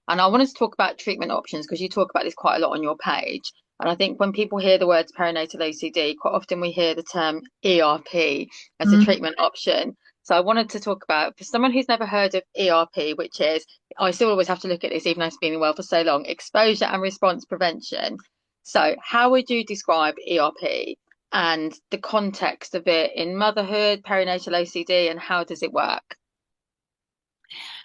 And I wanted to talk about treatment options because you talk about this quite a lot on your page. And I think when people hear the words perinatal OCD, quite often we hear the term ERP as a Mm. treatment option. So I wanted to talk about, for someone who's never heard of ERP, which is, I still always have to look at this, even though it's been in well for so long, exposure and response prevention. So how would you describe ERP and the context of it in motherhood, perinatal OCD, and how does it work?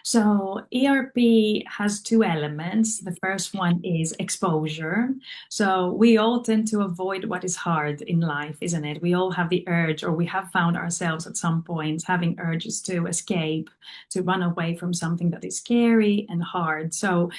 So ERP has two elements. The first one is exposure. So we all tend to avoid what is hard in life, isn't it? We all have the urge, or we have found ourselves at some point having urges to escape, to run away from something that is scary and hard. So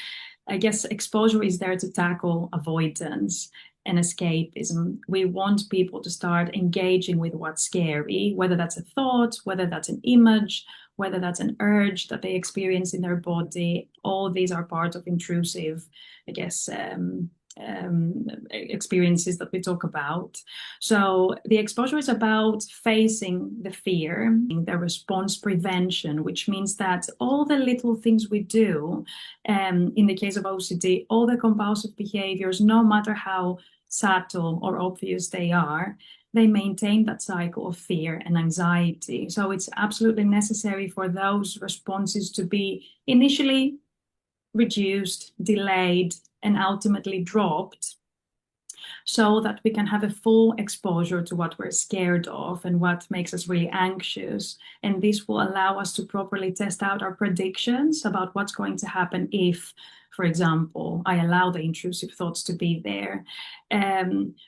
I guess exposure is there to tackle avoidance and escapism. We want people to start engaging with what's scary, whether that's a thought, whether that's an image, whether that's an urge that they experience in their body. All these are part of intrusive, I guess, experiences that we talk about. So the exposure is about facing the fear, the response prevention, which means that all the little things we do, in the case of OCD, all the compulsive behaviors, no matter how subtle or obvious they are, they maintain that cycle of fear and anxiety. So it's absolutely necessary for those responses to be initially reduced, delayed, and ultimately dropped so that we can have a full exposure to what we're scared of and what makes us really anxious. And this will allow us to properly test out our predictions about what's going to happen if, for example, I allow the intrusive thoughts to be there.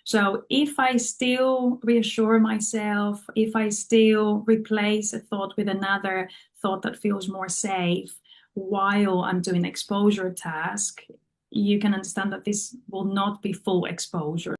So if I still reassure myself, if I still replace a thought with another thought that feels more safe while I'm doing exposure task, you can understand that this will not be full exposure.